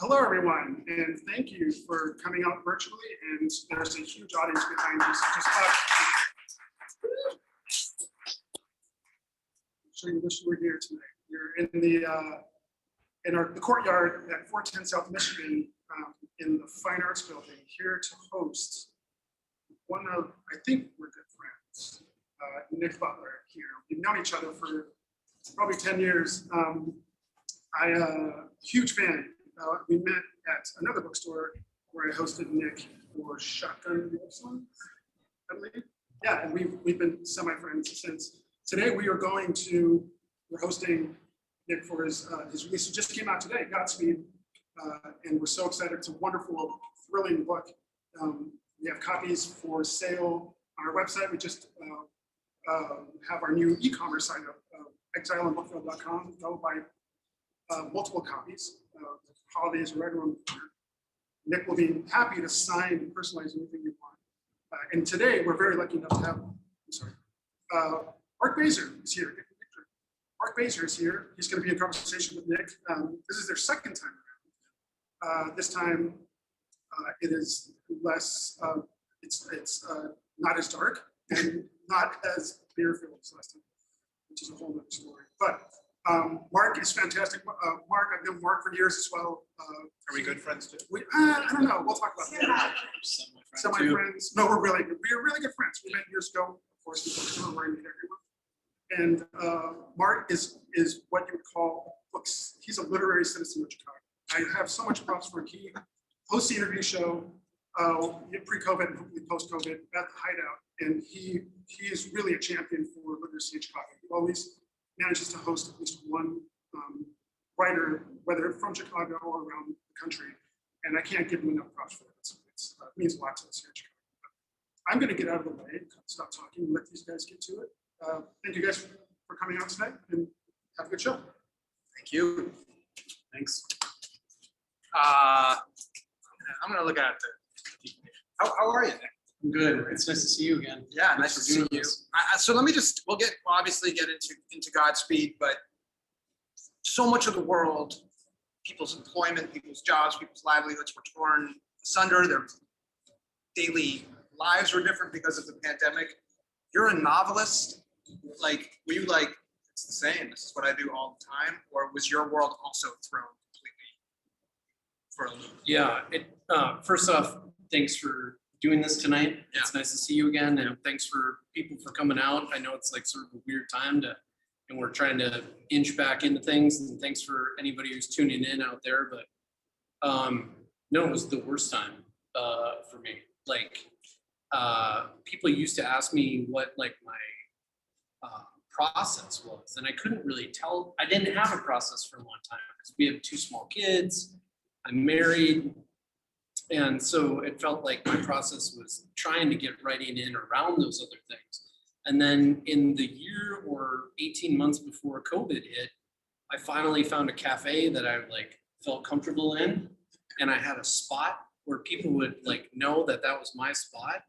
Hello, everyone, and thank you for coming out virtually. And there's a huge audience behind you. So just I'm sure you wish you were here tonight. You're in the courtyard at 410 South Michigan in the Fine Arts Building, here to host one of, I think we're good friends, Nick Butler here. We've known each other for probably 10 years. Huge fan. We met at another bookstore where I hosted Nick for Shotgun Lovesongs, I believe. Yeah, and we've been semi-friends since. Today we're hosting Nick for his release. It just came out today, Godspeed, and we're so excited. It's a wonderful, thrilling book. We have copies for sale on our website. We just have our new e-commerce site up, exileandbookfield.com. Go buy multiple copies. The holidays are right around the corner. Nick will be happy to sign and personalize anything you want. And today we're very lucky enough to have, Mark Bazer is here. Mark Bazer is here. He's going to be in conversation with Nick. This is their second time around. This time it is less, it's not as dark and not as beer-filled as last time, which is a whole other story. But Mark is fantastic. Mark, I've known Mark for years as well. Are we good friends too? I don't know. We'll talk about that. Semi-friends. No, we're really good. We are really good friends. We met years ago. Of course, we were meet everyone. And Mark is what you would call books. He's a literary citizen of Chicago. I have so much props for him. He hosts the interview show pre-COVID and hopefully post-COVID at the Hideout. And he is really a champion for literacy in Chicago. He always manages to host at least one writer, whether from Chicago or around the country. And I can't give him enough props for it. It means a lot to us here in Chicago. But I'm going to get out of the way, stop talking, and let these guys get to it. Thank you guys for coming out tonight, and have a good show. Thank you. Thanks. I'm going to look at the. How are you, Nick? I'm good. It's nice to see you again. Yeah, nice to see you. So let me we'll obviously get into Godspeed, but so much of the world, people's employment, people's jobs, people's livelihoods were torn asunder. Their daily lives were different because of the pandemic. You're a novelist. Were you like, it's the same, this is what I do all the time? Or was your world also thrown completely for a loop? Yeah, first off, thanks for doing this tonight. Yeah. It's nice to see you again, and thanks for people for coming out. I know it's like sort of a weird time and we're trying to inch back into things, and thanks for anybody who's tuning in out there. But no, it was the worst time for me. People used to ask me what my process was, and I couldn't really tell. I didn't have a process for a long time because we have 2 small kids. I'm married. And so it felt like my process was trying to get writing in around those other things. And then in the year or 18 months before COVID hit, I finally found a cafe that I felt comfortable in. And I had a spot where people would know that was my spot.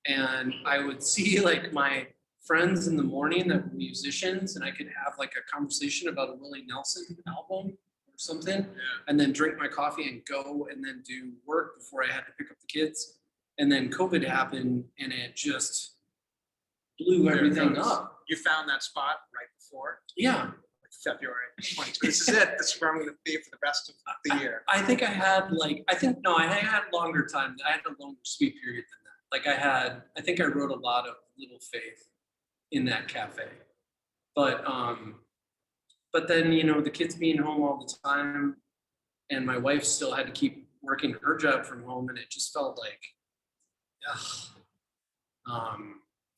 And I would see my friends in the morning that were musicians, and I could have a conversation about a Willie Nelson album or something, and then drink my coffee and go and then do work before I had to pick up the kids. And then COVID happened and it just blew everything up. You found that spot right before? Yeah. February 22. This is it. This is where I'm going to be for the rest of the year. I think I had I had longer time. I had a longer sweet period than that. I think I wrote a lot of Little Faith in that cafe. But then, the kids being home all the time and my wife still had to keep working her job from home, and it just felt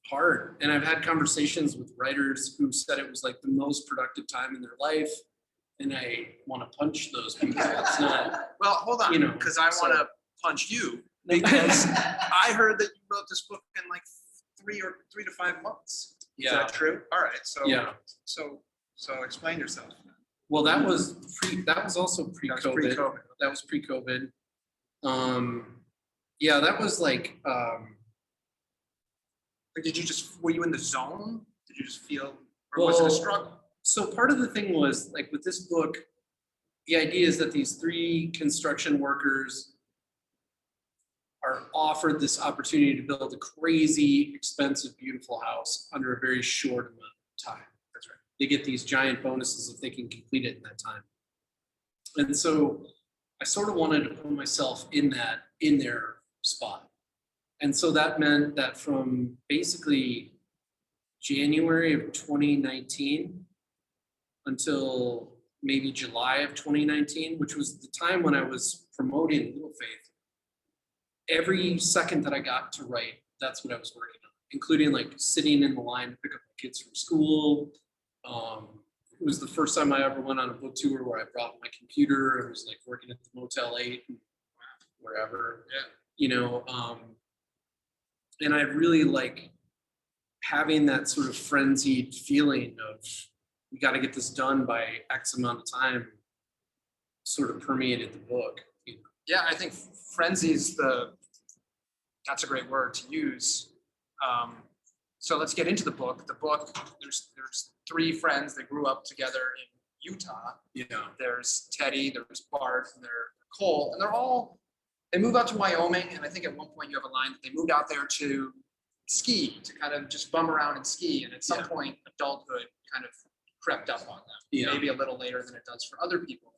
hard. And I've had conversations with writers who said it was the most productive time in their life, and I want to punch those people. It's not. Well, hold on, because I want to punch you, because I heard that you wrote this book in 3 to 5 months. Yeah. Is that true? All right. So yeah. So explain yourself. Well, that was also pre-COVID. That was pre-COVID. Yeah, that was were you in the zone? Did you just feel, or was it a struggle? So part of the thing was with this book, the idea is that these 3 construction workers are offered this opportunity to build a crazy, expensive, beautiful house under a very short amount of time. That's right. They get these giant bonuses if they can complete it in that time. And so I sort of wanted to put myself in their spot. And so that meant that from basically January of 2019 until maybe July of 2019, which was the time when I was promoting Little Faith, every second that I got to write, that's what I was working on, including like sitting in the line to pick up my kids from school. It was the first time I ever went on a book tour where I brought my computer. I was like working at the Motel 8, wherever, and I really like having that sort of frenzied feeling of we got to get this done by X amount of time sort of permeated the book. Yeah, I think frenzy is that's a great word to use. So let's get into the book. The book, there's 3 friends that grew up together in Utah. There's Teddy, there's Bart, and there's Cole, and they move out to Wyoming, and I think at one point you have a line that they moved out there to ski, to kind of just bum around and ski, and at some point adulthood kind of crept up on them, maybe a little later than it does for other people.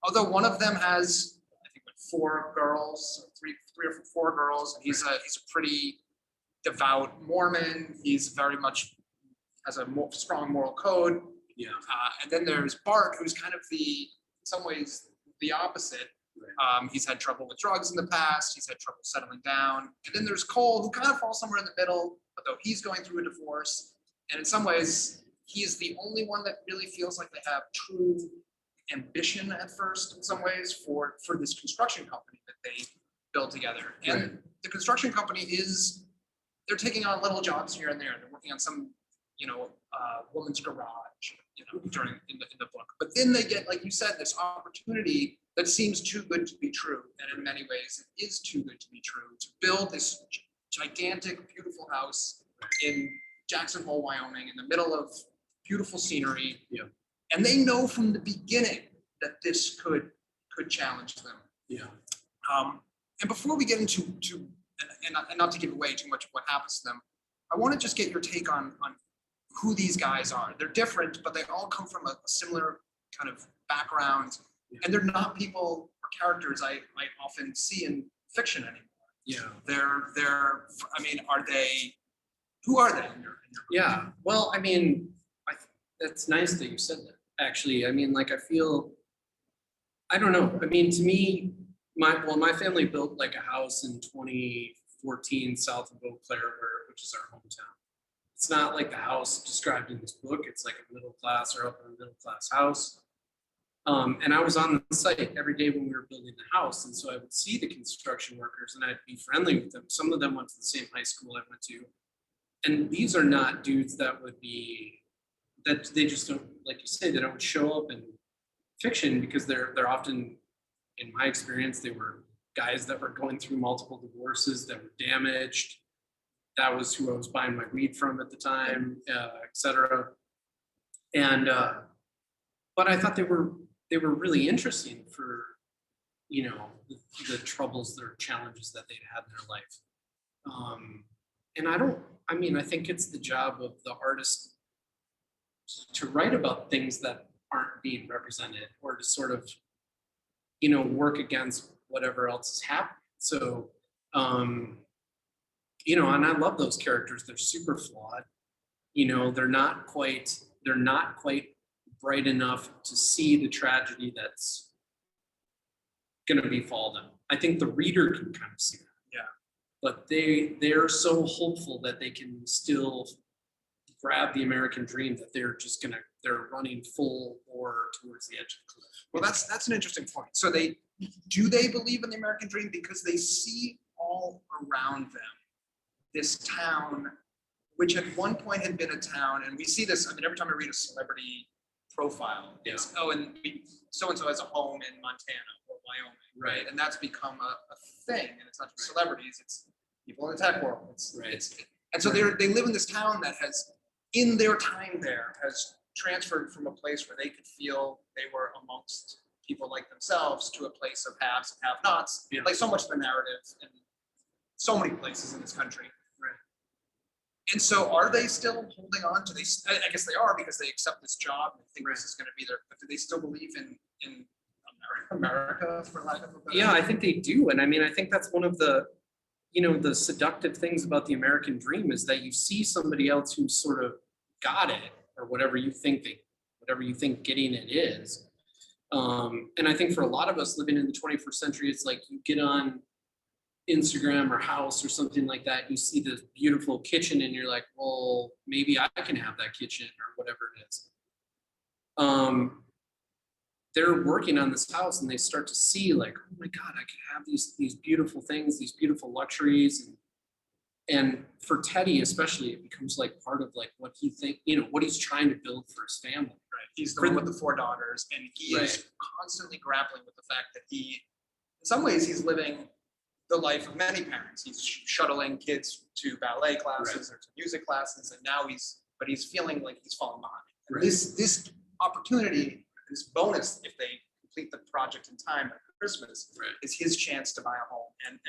Although one of them has, I think, 4 girls, three or 4 girls, and he's a pretty devout Mormon. He's very much has a strong moral code. And then there's Bart, who's kind of in some ways the opposite. He's had trouble with drugs in the past. He's had trouble settling down. And then there's Cole, who kind of falls somewhere in the middle, although he's going through a divorce. And in some ways, he is the only one that really feels like they have true ambition at first, in some ways, for this construction company that they build together. And the construction company they're taking on little jobs here and there. They're working on some, woman's garage, in the book. But then they get, like you said, this opportunity that seems too good to be true. And in many ways, it is too good to be true, to build this gigantic, beautiful house in Jackson Hole, Wyoming, in the middle of beautiful scenery. And they know from the beginning that this could challenge them. And before we get into and not to give away too much of what happens to them, I want to just get your take on who these guys are. They're different, but they all come from a similar kind of background, and they're not people or characters I often see in fiction anymore. They're. I mean, who are they in your Well, I mean, that's nice that you said that. Actually, I mean, like I don't know. I mean, to me, my family built like a house in 2014 south of Eau Claire, which is our hometown. It's not like the house described in this book. It's like a middle class or upper middle class house. And I was on the site every day when we were building the house. And so I would see the construction workers and I'd be friendly with them. Some of them went to the same high school I went to. And these are not dudes that they just don't, like you say, they don't show up in fiction because they're often, in my experience, they were guys that were going through multiple divorces, that were damaged. That was who I was buying my weed from at the time, et cetera. And, but I thought they were really interesting for, the troubles, their challenges that they'd had in their life. And I think it's the job of the artist to write about things that aren't being represented, or to sort of, work against whatever else is happening. So, and I love those characters. They're super flawed. They're not quite bright enough to see the tragedy that's going to befall them. I think the reader can kind of see that. But they're so hopeful that they can still grab the American dream, that they're running full bore towards the edge of the cliff. Well, that's an interesting point. So they believe in the American dream because they see all around them this town, which at one point had been a town, and we see this. I mean, every time I read a celebrity profile, it's so-and-so has a home in Montana or Wyoming, right? And that's become a thing, and it's not just celebrities; it's people in the tech world. And so they live in this town that has, in their time there, has transferred from a place where they could feel they were amongst people like themselves to a place of haves and have-nots, Yeah. like so much of the narrative in so many places in this country. Right. And so are they still holding on? Do they, I guess they are because they accept this job and think this is going to be their, but do they still believe in America, for lack of a better Yeah, I think they do. And I mean, I think that's one of the, the seductive things about the American dream is that you see somebody else who's sort of got it, or whatever you think getting it is. And I think for a lot of us living in the 21st century, it's like you get on Instagram or House or something like that, you see this beautiful kitchen and you're like, well, maybe I can have that kitchen or whatever it is. They're working on this house and they start to see like, oh my God, I can have these beautiful things, these beautiful luxuries. And for Teddy especially, it becomes like part of like what he what he's trying to build for his family. Right. He's the one with the 4 daughters, and he is constantly grappling with the fact that he, in some ways, he's living the life of many parents. He's shuttling kids to ballet classes or to music classes, and now he's feeling like he's falling behind. And this opportunity, this bonus, if they complete the project in time at Christmas, is his chance to buy a home, and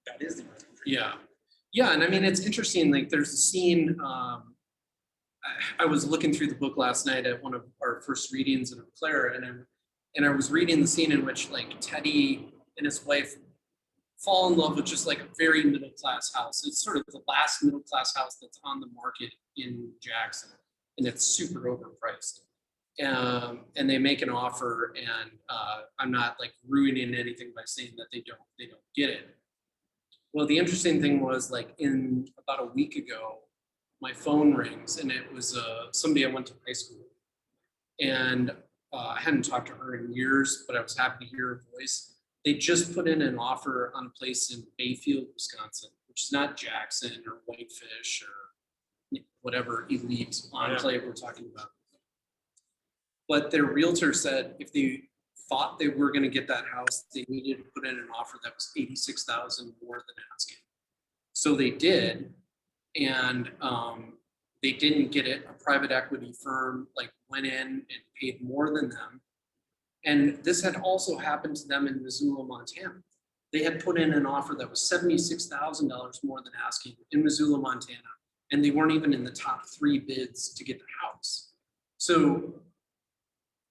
that is the American dream. Yeah, and I mean, it's interesting, like there's a scene, I was looking through the book last night at one of our first readings in Eau Claire, and I was reading the scene in which like Teddy and his wife fall in love with just like a very middle-class house. It's sort of the last middle-class house that's on the market in Jackson, and it's super overpriced. And they make an offer, and I'm not like ruining anything by saying that they don't get it. Well, the interesting thing was like in about a week ago, my phone rings and it was somebody I went to high school with. And I hadn't talked to her in years, but I was happy to hear her voice. They just put in an offer on a place in Bayfield, Wisconsin, which is not Jackson or Whitefish or whatever elite enclave we're talking about. But their realtor said if they thought they were going to get that house, they needed to put in an offer that was $86,000 more than asking. So they did, and they didn't get it. A private equity firm like went in and paid more than them. And this had also happened to them in Missoula, Montana. They had put in an offer that was $76,000 more than asking in Missoula, Montana, and they weren't even in the top 3 bids to get the house. So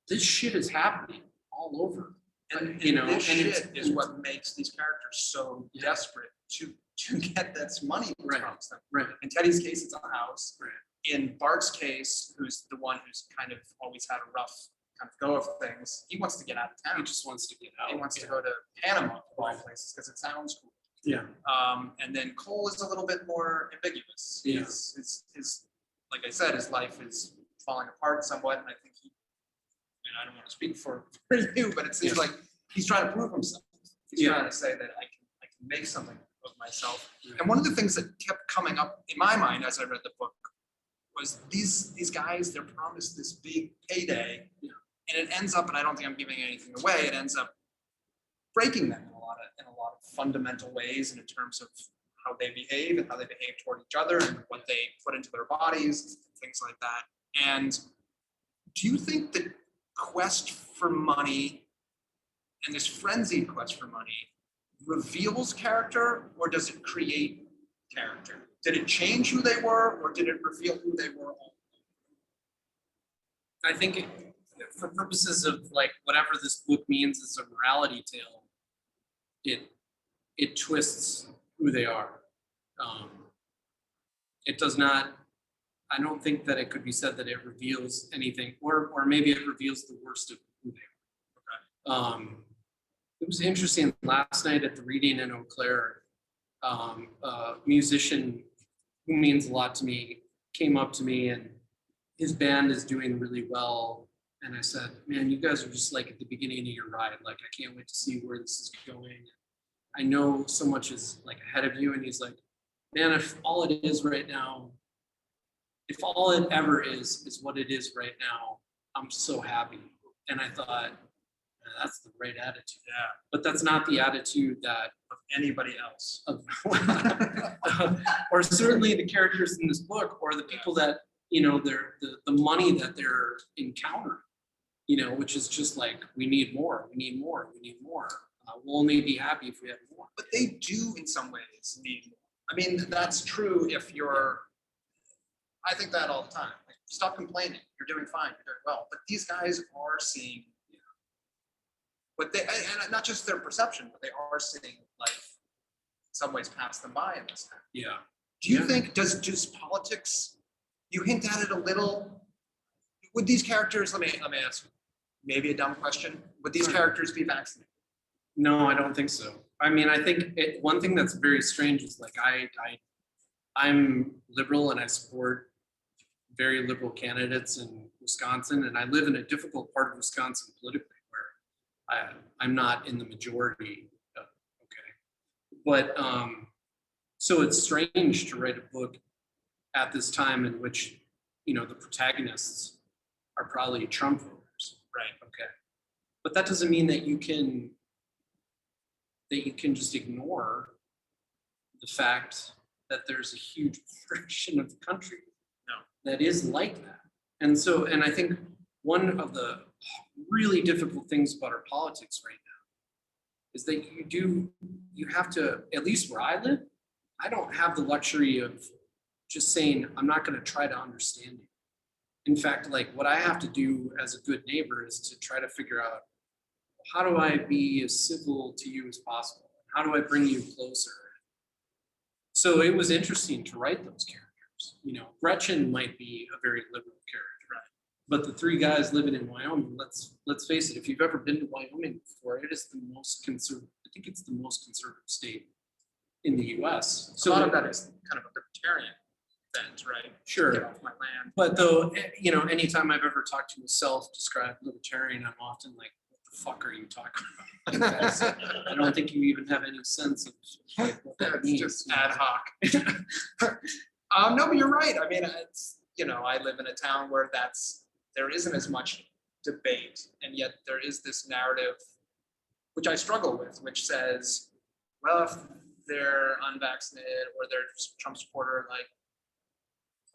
this shit is happening all over. And this shit is what makes these characters so desperate to get this money promised them. Right. In Teddy's case, it's a house. Right. In Bart's case, who's the one who's kind of always had a rough kind of go of things, he wants to get out of town. He just wants to get out. He wants to go to Panama, of all places, because it sounds cool. Yeah. And then Cole is a little bit more ambiguous. Yeah. His like I said, his life is falling apart somewhat, and I think I don't want to speak for you, but it seems like he's trying to prove himself. He's trying to say that I can make something of myself. Right. And one of the things that kept coming up in my mind as I read the book was these guys, they're promised this big payday, and it ends up, and I don't think I'm giving anything away, it ends up breaking them in a lot of fundamental ways, and in terms of how they behave and how they behave toward each other and what they put into their bodies, things like that. And do you think that quest for money and this frenzied quest for money reveals character, or does it create character? Did it change who they were, or did it reveal who they were? I think for purposes of like whatever this book means as a morality tale, it twists who they are. It does not. I don't think that it could be said that it reveals anything, or maybe it reveals the worst of who they are. It was interesting last night at the reading in Eau Claire, a musician who means a lot to me came up to me, and his band is doing really well. And I said, man, you guys are just like at the beginning of your ride. Like, I can't wait to see where this is going. I know so much is like ahead of you. And he's like, man, if all it is right now, if all it ever is what it is right now, I'm so happy. And I thought, that's the right attitude. Yeah. But that's not the attitude that Of anybody else. or certainly the characters in this book, or the people that you know, the money that they're encountering, you know, which is just like, we need more, we need more, we need more. We'll only be happy if we have more. But they do in some ways need more. I mean, that's true if you're, I think that all the time. Like, stop complaining. You're doing fine. You're doing well. But these guys are seeing, you know, but they, and not just their perception, but they are seeing life in some ways pass them by in this time. Yeah. Do you think, does politics, you hint at it a little, would these characters, let me ask you, maybe a dumb question, would these characters be vaccinated? No, I don't think so. I mean, I think one thing that's very strange is like I'm liberal and I support very liberal candidates in Wisconsin, and I live in a difficult part of Wisconsin politically where I'm not in the majority. But so it's strange to write a book at this time in which, you know, the protagonists are probably Trump voters. Right. Okay. But that doesn't mean that you can just ignore the fact that there's a huge portion of the country that is like that. And so, and I think one of the really difficult things about our politics right now is that you have to, at least where I live, I don't have the luxury of just saying, I'm not going to try to understand you. In fact, like what I have to do as a good neighbor is to try to figure out, how do I be as civil to you as possible? How do I bring you closer? So it was interesting to write those characters. You know, Gretchen might be a very liberal character, right? But the three guys living in Wyoming, let's face it, if you've ever been to Wyoming before, it is the most conservative, I think it's the most conservative state in the US. So a lot of that is kind of a libertarian bent, right? Sure. Get off my land. But though, you know, anytime I've ever talked to a self-described libertarian, I'm often like, what the fuck are you talking about? I don't think you even have any sense of like, what that means. It's just ad hoc. No, but you're right. I mean, it's, you know, I live in a town where there isn't as much debate, and yet there is this narrative, which I struggle with, which says, well, if they're unvaccinated or they're just Trump supporter, like,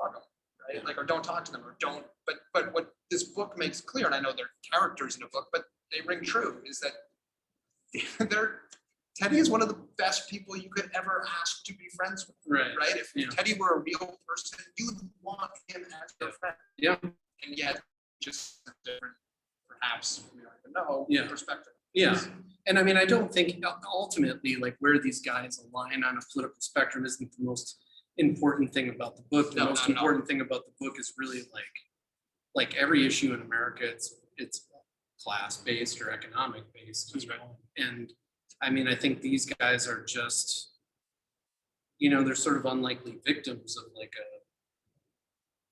fuck them, right? Like, or don't talk to them, or don't. But what this book makes clear, and I know they're characters in a book, but they ring true, is that Teddy is one of the best people you could ever ask to be friends with. Right? If Teddy were a real person, you'd want him as your friend. Yeah. And yet, just different, perhaps, we don't even know, perspective. Yeah. And I mean, I don't think ultimately, like, where these guys align on a political spectrum isn't the most important thing about the book. The most important thing about the book is really like every issue in America, it's class-based or economic-based. That's right. And I mean, I think these guys are just, you know, they're sort of unlikely victims of like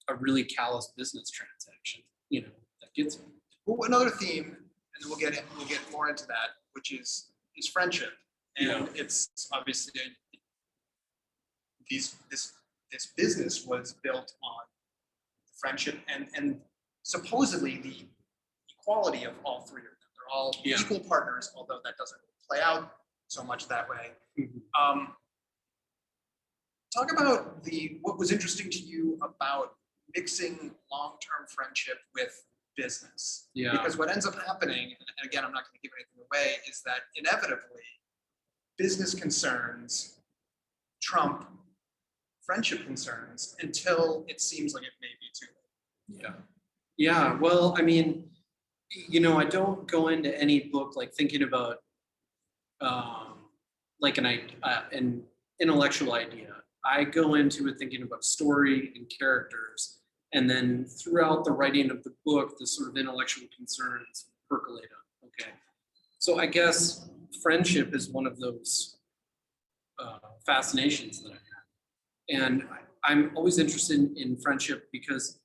a really callous business transaction, you know, that gets them. Well, another theme, and we'll get more into that, which is friendship. And it's obviously this business was built on friendship and supposedly the equality of all three of them. They're all equal partners, although that doesn't play out so much that way. Mm-hmm. Talk about what was interesting to you about mixing long-term friendship with business. Yeah. Because what ends up happening, and again, I'm not going to give anything away, is that inevitably business concerns trump friendship concerns until it seems like it may be too late. Yeah. Yeah. Well, I mean, you know, I don't go into any book like thinking about like an intellectual idea. I go into it thinking about story and characters, and then throughout the writing of the book, the sort of intellectual concerns percolate up. Okay, so I guess friendship is one of those fascinations that I have, and I'm always interested in friendship because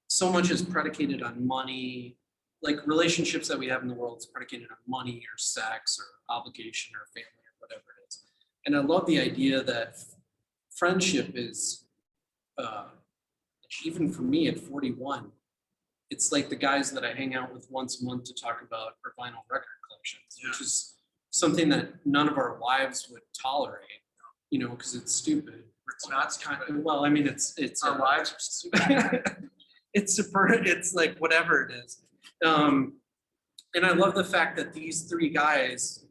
so much is predicated on money. Like relationships that we have in the world is predicated on money or sex or obligation or family or whatever it is. And I love the idea that friendship is, even for me at 41, it's like the guys that I hang out with once a month to talk about our vinyl record collections, which is something that none of our wives would tolerate, you know, because it's stupid. It's not stupid. Well, I mean, it's Our lives are stupid. it's like whatever it is. And I love the fact that these three guys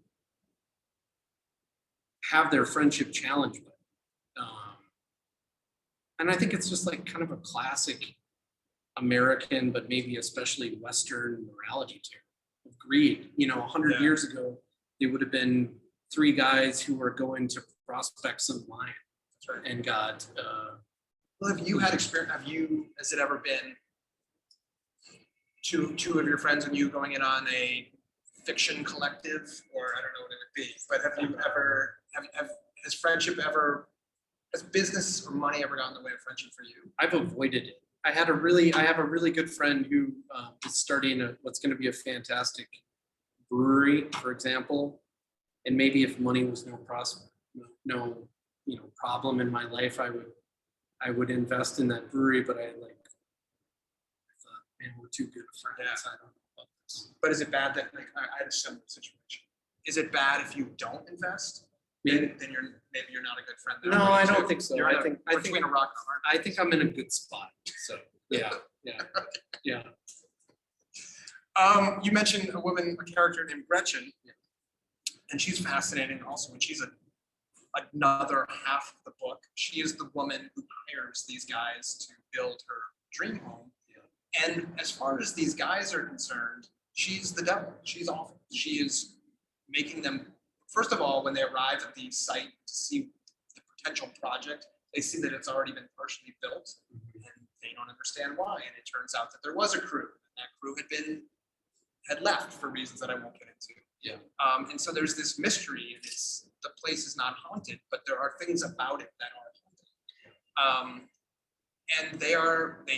have their friendship challenged with. And I think it's just like kind of a classic American, but maybe especially Western morality tale of greed. 100 years ago, they would have been three guys who were going to prospect some wine and got. Well, have you had experience? Has it ever been two of your friends and you going in on a fiction collective, or I don't know what it would be, but have you ever, has friendship ever, has business or money ever gotten in the way of friendship for you? I've avoided it. I have a really good friend who is starting what's going to be a fantastic brewery, for example. And maybe if money was no problem in my life, I would invest in that brewery. But I thought, man, we're too good of friends. Yeah. I don't know about this. But is it bad that, like, I had a similar situation. Is it bad if you don't invest? Then maybe you're not a good friend. No, I don't think so. I think between a rock and a hard I think I'm in a good spot. So yeah. You mentioned a character named Gretchen, and she's fascinating also. And she's another half of the book. She is the woman who hires these guys to build her dream home. And as far as these guys are concerned, she's the devil. She's awful. She is making them, first of all, when they arrive at the site to see the potential project, they see that it's already been partially built, and they don't understand why. And it turns out that there was a crew, and that crew had left for reasons that I won't get into. Yeah. And so there's this mystery, and the place is not haunted, but there are things about it that are haunted. And they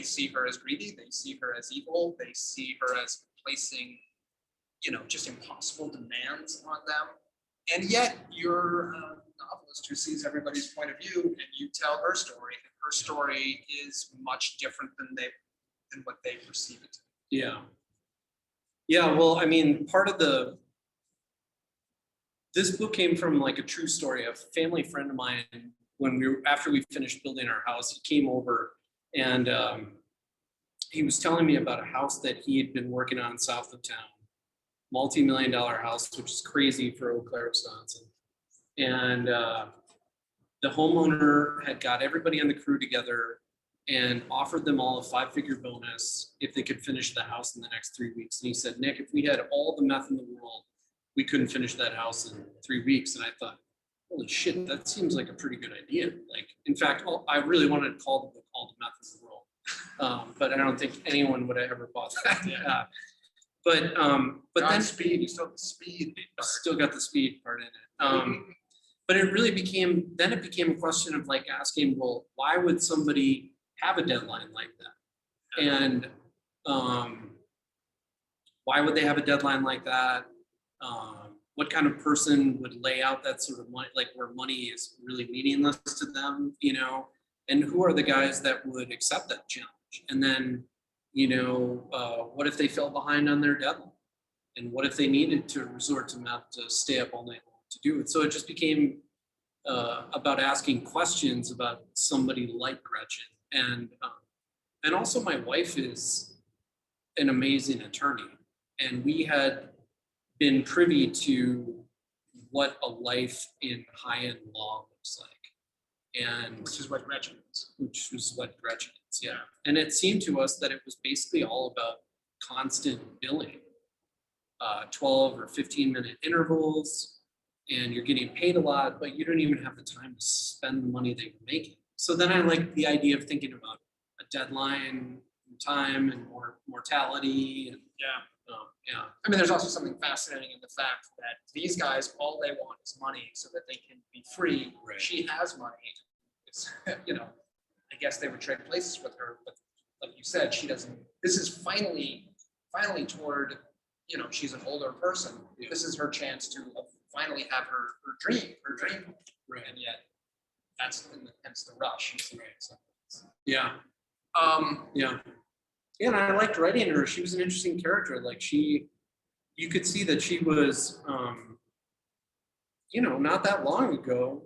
see her as greedy, they see her as evil, they see her as placing, just impossible demands on them. And yet you're a novelist who sees everybody's point of view, and you tell her story, and her story is much different than what they perceive it to be. Yeah, well, I mean, this book came from like a true story. A family friend of mine, after we finished building our house, he came over and he was telling me about a house that he had been working on south of town, multi-million-dollar house, which is crazy for Eau Claire, Wisconsin. And the homeowner had got everybody on the crew together and offered them all a 5-figure bonus if they could finish the house in the next 3 weeks. And he said, Nick, if we had all the meth in the world, we couldn't finish that house in 3 weeks. And I thought, holy shit, that seems like a pretty good idea. Like, in fact, I really wanted to call the book All the Meth in the World. But I don't think anyone would have ever bought that. But Godspeed, you still have the speed part. Still got the speed part in it. But it really became a question of like asking, well, why would somebody have a deadline like that? And why would they have a deadline like that? What kind of person would lay out that sort of money, like where money is really meaningless to them, and who are the guys that would accept that challenge? And then, what if they fell behind on their deadline? And what if they needed to resort to meth to stay up all night long to do it? So it just became about asking questions about somebody like Gretchen. And also my wife is an amazing attorney. And we had been privy to what a life in high-end law looks like. And Which is what Gretchen is. Which was what Gretchen is, yeah. And it seemed to us that it was basically all about constant billing, 12 or 15-minute intervals, and you're getting paid a lot, but you don't even have the time to spend the money that you're making. So then I like the idea of thinking about a deadline, time, and mortality, and yeah. I mean, there's also something fascinating in the fact that these guys, all they want is money so that they can be free. Right. She has money. It's, I guess they would trade places with her, but like you said, she doesn't. This is finally toward, she's an older person. Yeah. This is her chance to finally have her dream. Right. And yet, hence the rush. Yeah. Yeah, and I liked writing her. She was an interesting character. Like you could see that she was, not that long ago,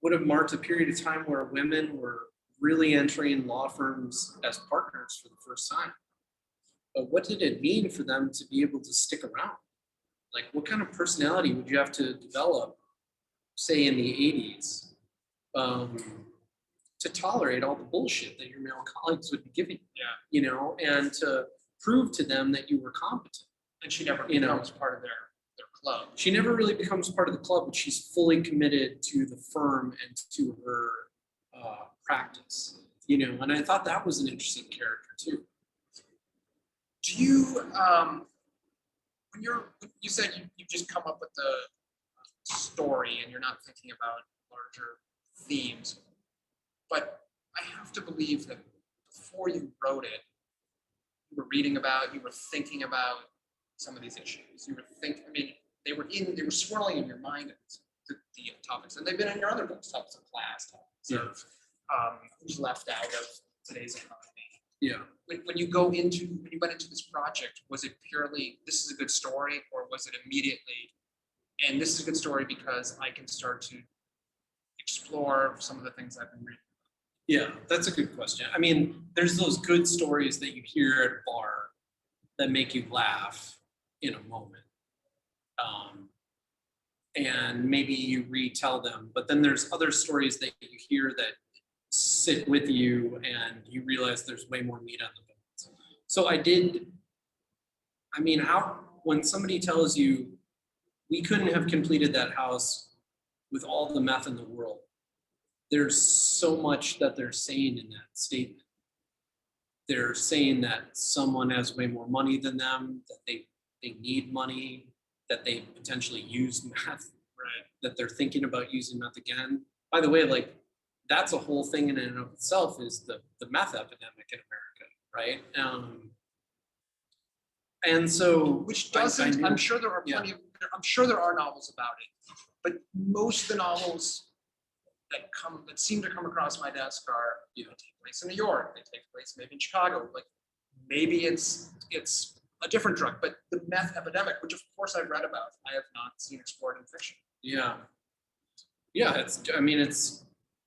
would have marked a period of time where women were really entering law firms as partners for the first time. But what did it mean for them to be able to stick around? Like, what kind of personality would you have to develop, say in the 80s, to tolerate all the bullshit that your male colleagues would be giving you, you know, and to prove to them that you were competent? And she never becomes part of their club. She never really becomes part of the club, but she's fully committed to the firm and to her practice, you know, and I thought that was an interesting character too. Do you, when you said you just come up with the story and you're not thinking about larger themes, but I have to believe that before you wrote it, you were reading about, you were thinking about some of these issues. You were thinking, I mean, they were swirling in your mind, the topics, and they've been in your other books, topics of class, topics of who's left out of today's economy. Yeah. When you went into this project, was it purely, this is a good story, or was it immediately, and this is a good story because I can start to explore some of the things I've been reading? Yeah, that's a good question. I mean, there's those good stories that you hear at a bar that make you laugh in a moment. And maybe you retell them, but then there's other stories that you hear that sit with you and you realize there's way more meat on the bones. So when somebody tells you, we couldn't have completed that house with all the meth in the world, there's so much that they're saying in that statement. They're saying that someone has way more money than them, that they need money, that they potentially use meth, right? That they're thinking about using meth again. By the way, like, that's a whole thing in and of itself, is the meth epidemic in America, right? And so, which doesn't, I'm sure there are plenty of, I'm sure there are novels about it, but most of the novels that seem to come across my desk are, take place in New York, they take place maybe in Chicago, like maybe it's a different drug, but the meth epidemic, which of course I've read about, I have not seen explored in fiction. Yeah,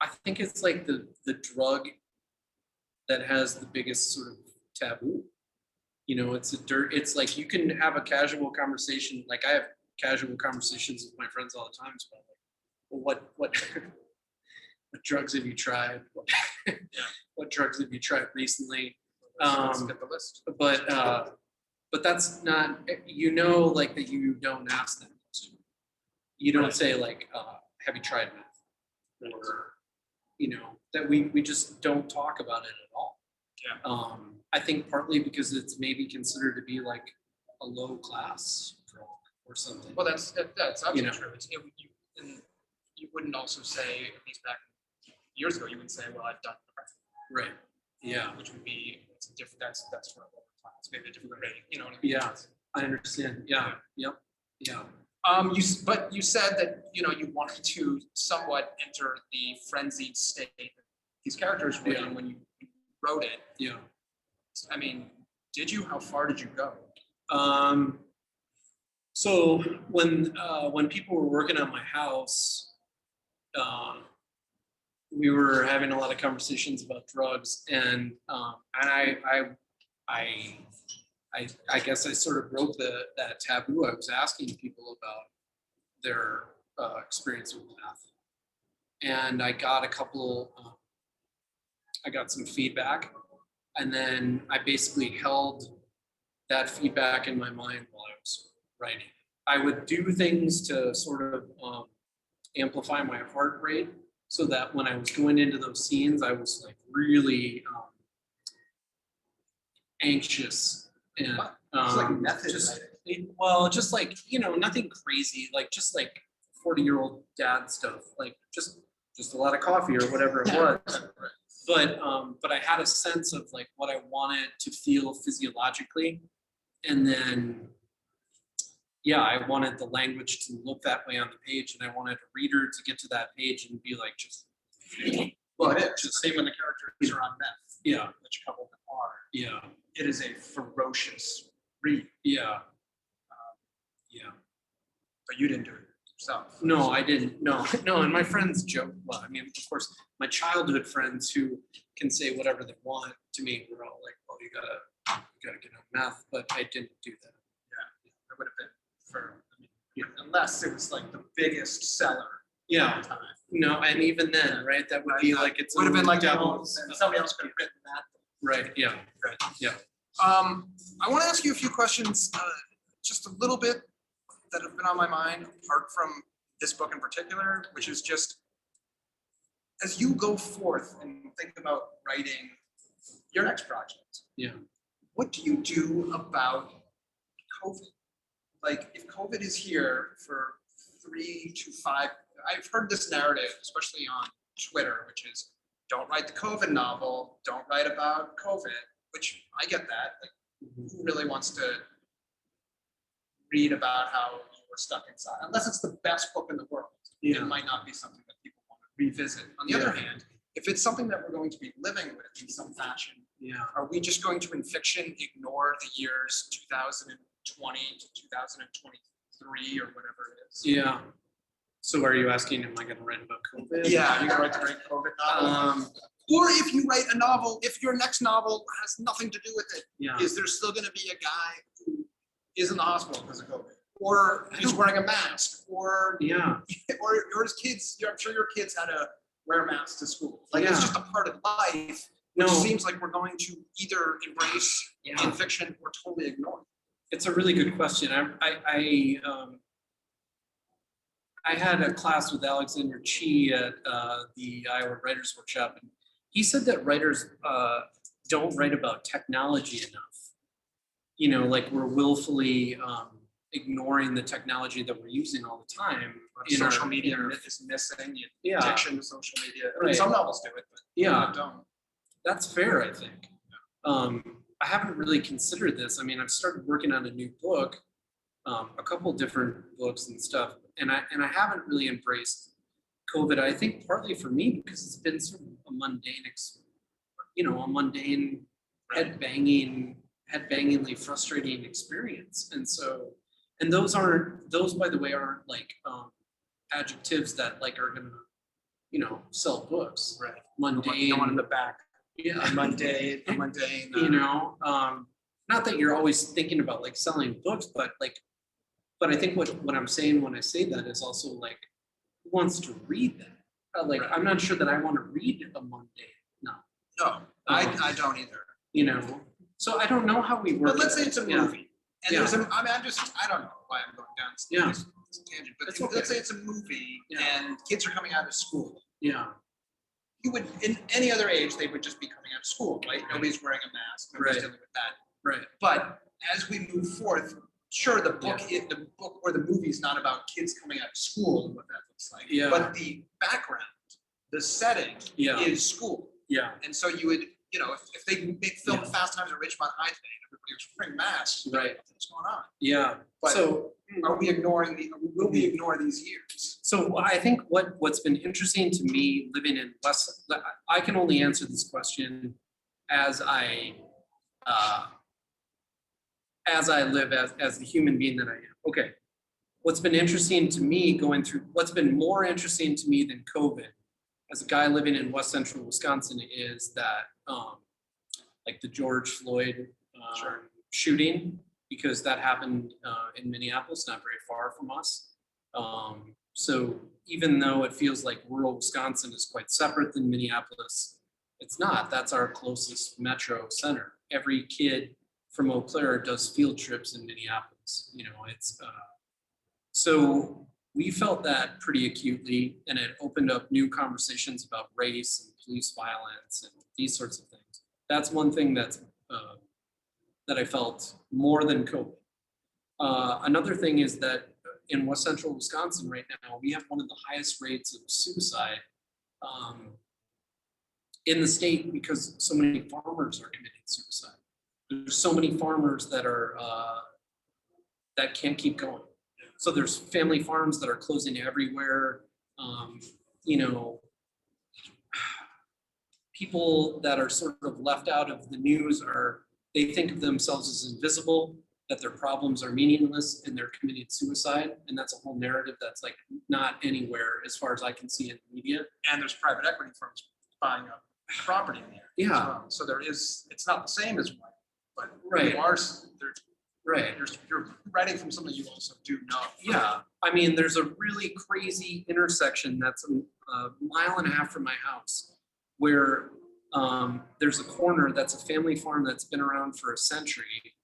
I think it's like the drug that has the biggest sort of taboo. You know, it's like you can have a casual conversation. Like, I have casual conversations with my friends all the time about, like, well, what drugs have you tried? What drugs have you tried recently? Let's get the list. But that's not, like, that you don't ask that question. You don't say, like, have you tried meth? Or, that we just don't talk about it at all. Yeah. I think partly because it's maybe considered to be like a low class drug or something. Well, that's absolutely true. You wouldn't also say, at least back years ago, you would say, well, I've done the right. Yeah. Which would be, it's a different, that's for a lower class, maybe a different rating, you know what I mean? Yeah, I understand. Yeah. Yep. Yeah. But you said that, you wanted to somewhat enter the frenzied state that these characters were in when you wrote it. Yeah. I mean, did you? How far did you go? So when people were working on my house, we were having a lot of conversations about drugs, and I guess I sort of broke that taboo. I was asking people about their experience with meth, and I got I got some feedback, and then I basically held that feedback in my mind while I was writing. I would do things to sort of amplify my heart rate, so that when I was going into those scenes, I was like really anxious and it's like method, just like, nothing crazy, like just like 40-year-old dad stuff, like just a lot of coffee or whatever it was. But I had a sense of like what I wanted to feel physiologically, and then I wanted the language to look that way on the page, and I wanted a reader to get to that page and be like, just, well, it is the same when the characters are on meth. Yeah, which a couple of them are. Yeah, it is a ferocious read. Yeah, but you didn't do it. yourself? No, I didn't. No, no. And my friends joke. Well, I mean, of course, my childhood friends who can say whatever they want to me were all like, "Oh, you gotta get on meth," but I didn't do that. Yeah, it would have been for, I mean, unless it was like the biggest seller. Yeah. at the time. No, and even then, right? That would be like it's Would have been like, devil's. somebody else could have written that. Right. Yeah. Right. Yeah. I want to ask you a few questions, just a little bit that have been on my mind, apart from this book in particular, which is just as you go forth and think about writing your next project. Yeah. What do you do about COVID? Like, if COVID is here for 3 to 5, I've heard this narrative, especially on Twitter, which is don't write the COVID novel, don't write about COVID, which I get that. Like, who really wants to read about how you were stuck inside? Unless it's the best book in the world, Yeah. it might not be something that people want to revisit. On the other hand, if it's something that we're going to be living with in some fashion, Yeah. are we just going to, in fiction, ignore the years 2020 to 2023 or whatever it is? Yeah. So are you asking, am I going to write about COVID? Yeah, you're gonna write the great COVID novel. Or if you write a novel, if your next novel has nothing to do with it, Yeah. is there still gonna be a guy who is in the hospital because of COVID? Or he's wearing a mask, or Yeah. or his kids, I'm sure your kids had to wear masks to school. Like, it's Yeah. just a part of life, No. which seems like we're going to either embrace in Yeah. fiction or totally ignore. It's a really good question. I had a class with Alexander Chi at the Iowa Writers Workshop, and he said that writers don't write about technology enough. You know, like we're willfully ignoring the technology that we're using all the time. Social media is missing, Yeah. addiction to social media. I mean, Right. some novels do it, but Yeah. don't. That's fair, I think. I haven't really considered this. I mean, I've started working on a new book, a couple different books and stuff, and I haven't really embraced COVID. I think partly for me because it's been sort of a mundane, a mundane, head-bangingly frustrating experience, and so, and those by the way aren't like adjectives that like are gonna sell books. Right. Mundane. No one in the back. Yeah. Mundane. Not that you're always thinking about like selling books, but I think what I'm saying when I say that is also like, who wants to read that? Right. I'm not sure that I want to read a mundane. No. No, I don't either. So I don't know how we work. But let's say it's a movie. And Yeah. there's I don't know why I'm going down this tangent, but That's okay. let's say it's a movie Yeah. and kids are coming out of school. Yeah. You would, in any other age, they would just be coming out of school, right? Nobody's wearing a mask, nobody's Right. dealing with that. Right. But as we move forth, sure, the book or the movie is not about kids coming out of school and what that looks like. Yeah. But the background, the setting Yeah. is school. Yeah. And so you would, if they make film Yeah. Fast Times at Ridgemont High today, and everybody was wearing masks, Right. what's going on? Yeah. But So will we ignore these years? So I think what's been interesting to me living in I can only answer this question as I live as the human being that I am. Okay. What's been interesting to me what's been more interesting to me than COVID as a guy living in West Central Wisconsin is that like the George Floyd shooting, because that happened in Minneapolis, not very far from us. So even though it feels like rural Wisconsin is quite separate than Minneapolis, it's not. That's our closest metro center. Every kid from Eau Claire does field trips in Minneapolis. So we felt that pretty acutely, and it opened up new conversations about race and police violence and these sorts of things. That's one thing that I felt more than COVID. Another thing is that in West Central Wisconsin right now, we have one of the highest rates of suicide in the state because so many farmers are committing suicide. There's so many farmers that are that can't keep going. So there's family farms that are closing everywhere. People that are sort of left out of the news they think of themselves as invisible, that their problems are meaningless and they're committing suicide. And that's a whole narrative that's like not anywhere as far as I can see in the media. And there's private equity firms buying up property in there. as Yeah. well. So there is, it's not the same as white, but Right. you are, there's, Right. you're writing from something you also do know. Yeah, I mean, there's a really crazy intersection that's a mile and a half from my house where there's a corner that's a family farm that's been around for a century.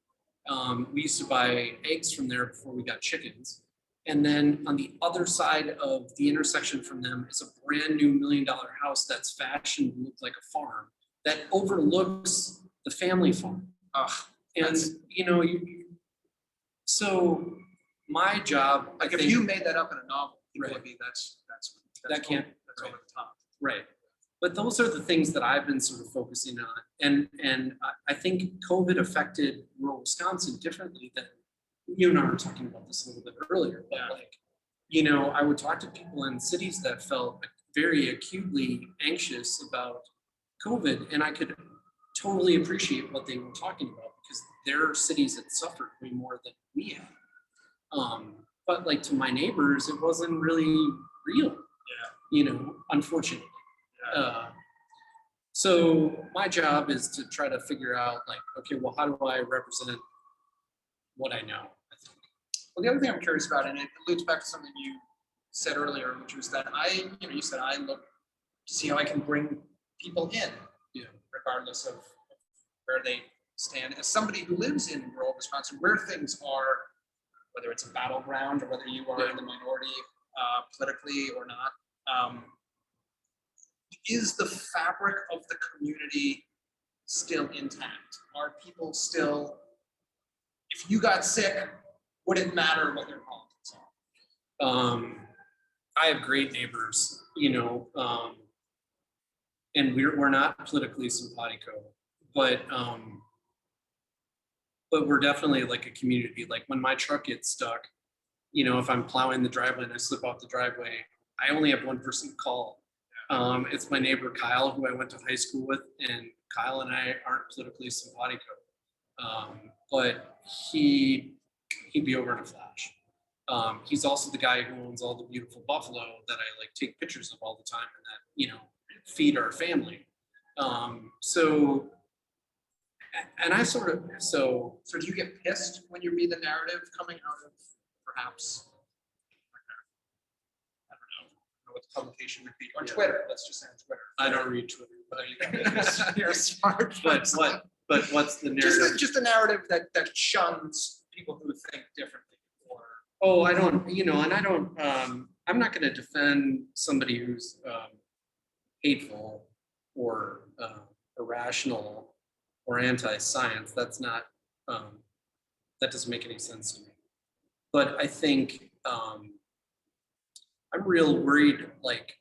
We used to buy eggs from there before we got chickens. And then on the other side of the intersection from them is a brand new $1 million house that's fashioned to look like a farm that overlooks the family farm. Ugh, And, so my job, like I if think- you made that up in a novel, people Right. would be, that's That can't- that's right. over the top. Right. But those are the things that I've been sort of focusing on. And I think COVID affected rural Wisconsin differently than you and I were talking about this a little bit earlier. But Yeah. like, I would talk to people in cities that felt very acutely anxious about COVID, and I could totally appreciate what they were talking about because their cities had suffered way more than we had. But like to my neighbors, it wasn't really real. Unfortunately. So my job is to try to figure out like, okay, well, how do I represent what I know? I think. Well, the other thing I'm curious about, and it alludes back to something you said earlier, which was that you said I look to see how I can bring people in, regardless of where they stand. As somebody who lives in rural Wisconsin, where things are, whether it's a battleground or whether you are in the minority politically or not, is the fabric of the community still intact? Are people still, if you got sick, would it matter what your politics are? I have great neighbors, and we're not politically simpatico, but we're definitely like a community. Like when my truck gets stuck, if I'm plowing the driveway and I slip off the driveway, I only have one person to call. It's my neighbor Kyle, who I went to high school with, and Kyle and I aren't politically simpatico, but he'd be over in a flash. He's also the guy who owns all the beautiful buffalo that I like take pictures of all the time and that, feed our family. So Do you get pissed when you read the narrative coming out of perhaps, I don't know what the publication would be, or Twitter, let's just say on Twitter. I don't read Twitter, But there you go. You're a smart person. but what's the narrative? Just a narrative that shuns people who think differently. Oh, I don't, and I don't, I'm not going to defend somebody who's hateful or irrational or anti-science. That's not, that doesn't make any sense to me. But I think I'm real worried, like,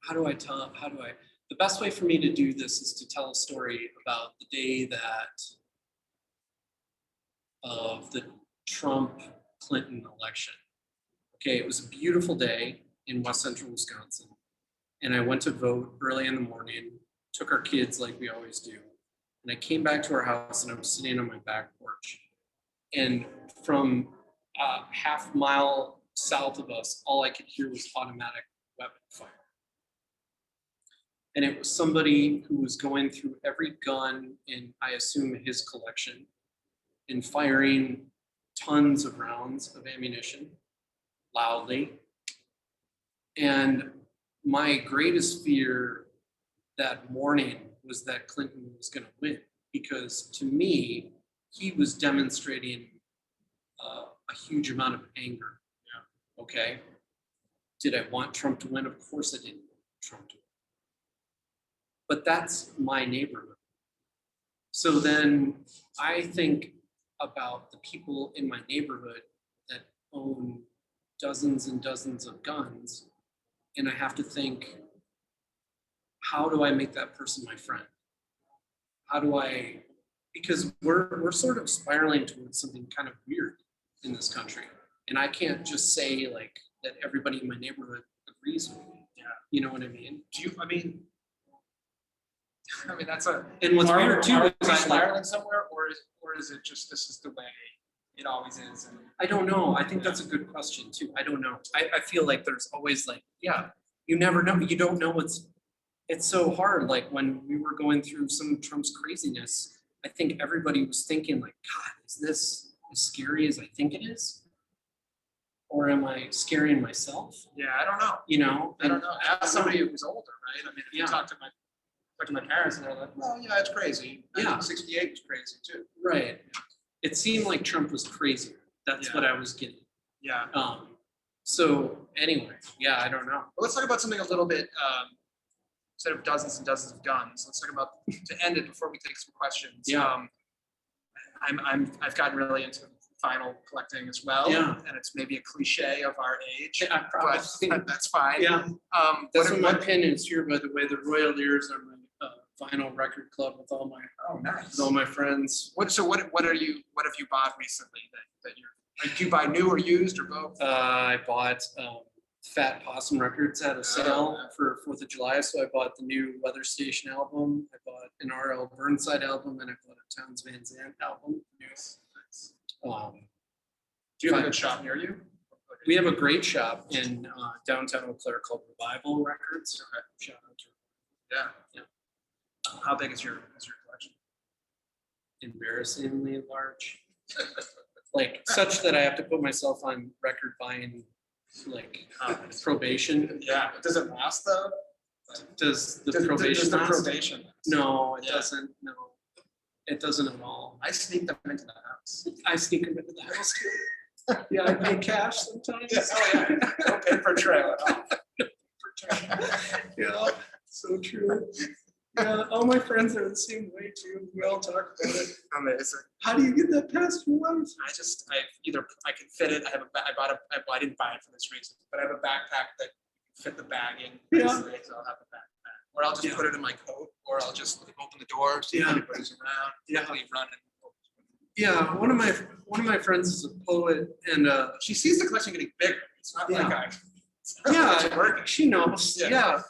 the best way for me to do this is to tell a story about the day of the Trump-Clinton election. Okay, it was a beautiful day in West Central Wisconsin. And I went to vote early in the morning, took our kids like we always do. And I came back to our house and I was sitting on my back porch. And from a half mile south of us, all I could hear was automatic weapon fire. And it was somebody who was going through every gun in, I assume, his collection and firing tons of rounds of ammunition loudly. And my greatest fear that morning was that Clinton was going to win, because to me, he was demonstrating a huge amount of anger. Yeah. Okay. Did I want Trump to win? Of course I didn't want Trump to win. But that's my neighborhood. So then I think about the people in my neighborhood that own dozens and dozens of guns, and I have to think, how do I make that person my friend? Because we're sort of spiraling towards something kind of weird in this country. And I can't just say like that everybody in my neighborhood agrees with me. Yeah. You know what I mean? I mean, that's a. And what's weird too are is we I spiraling somewhere, or is it just this is the way it always is. And I don't know. I think that's a good question too. I don't know. I feel like there's always like, yeah, you never know. You don't know it's so hard. Like when we were going through some of Trump's craziness, I think everybody was thinking like, God, is this as scary as I think it is? Or am I scaring myself? yeah, I don't know. You know? I don't know. Ask somebody who was older, right? I mean, if you Yeah. talk to my parents, and they're like, well, yeah, it's crazy. Yeah. 68 was crazy too. Right. It seemed like Trump was crazy. That's Yeah. what I was getting. Yeah. So anyway, yeah, I don't know. But let's talk about something a little bit, instead of dozens and dozens of guns, let's talk about, to end it before we take some questions. Yeah. I've gotten really into vinyl collecting as well. Yeah. And it's maybe a cliche of our age, I probably, but that's fine. yeah, Um, that's what, what my pin is here, by the way. The Royal Ears are my vinyl record club with all my friends. what have you bought recently that do you buy new or used or both? I bought Fat Possum Records at a sale for 4th of July, so I bought the new Weather Station album. I bought an R.L. Burnside album, and I bought a Townes Van Zandt album. Do you have a good shop near you? We have a great shop in downtown Eau Claire called Revival Records. Okay. Shout out to Yeah. Yeah. How big is your collection? embarrassingly large. Like such that I have to put myself on record buying like probation. Yeah. Does it last though? Does the Does probation the last? probation? No, it Yeah. doesn't. No, it doesn't at all. I sneak them into the house. I sneak them into the house too. Yeah, I pay cash sometimes. Oh, yeah. Don't pay for trailer. Yeah, so true. Yeah, all my friends are the same way too. We all talk about it. Amazing. How do you get that past your wife? I can fit it. I didn't buy it for this reason, but I have a backpack that fit the bag in. Yeah. So I'll have a backpack, or I'll just Yeah. put it in my coat, or I'll just open the door, see if Yeah. anybody's around. Yeah. Quickly run and Yeah, one of my friends is a poet, and she sees the collection getting bigger. It's not Yeah. like yeah, working. she knows. Yeah. Yeah.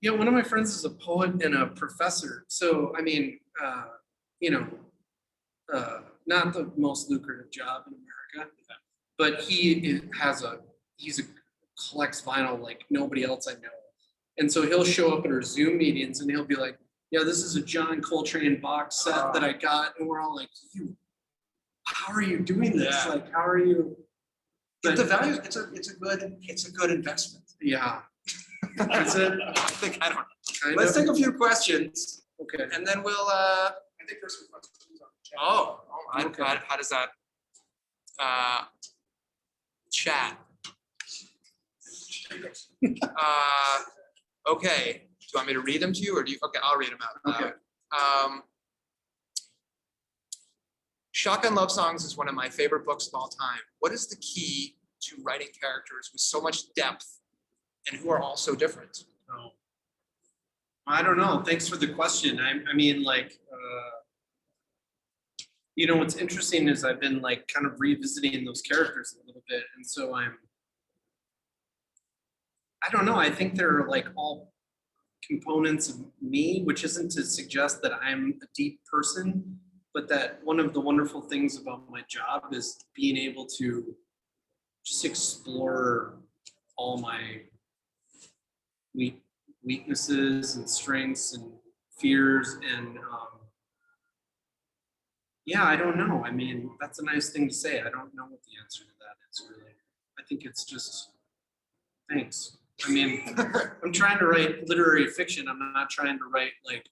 Yeah, one of my friends is a poet and a professor. So I mean, you know, not the most lucrative job in America, but he collects vinyl like nobody else I know. And so he'll show up at our Zoom meetings and he'll be like, yeah, this is a John Coltrane box set that I got. And we're all like, how are you doing this? Yeah. Like, how are you? But the value, it's a good investment. Yeah. Is it? I don't know. Kind Let's of? take a few questions Okay. and then we'll I think there's some questions on the chat. Okay. how does that chat? Okay, do you want me to read them to you or do you, okay, I'll read them out loud. Okay. Shotgun Lovesongs is one of my favorite books of all time. What is the key to writing characters with so much depth and who are all so different? Oh. I don't know. Thanks for the question. I mean, like, you know, what's interesting is I've been like kind of revisiting those characters a little bit. And so I don't know. I think they're like all components of me, which isn't to suggest that I'm a deep person, but that one of the wonderful things about my job is being able to just explore all my weaknesses and strengths and fears and yeah, I don't know. I mean, that's a nice thing to say. I don't know what the answer to that is really. I think it's just thanks. I mean, I'm trying to write literary fiction. I'm not trying to write like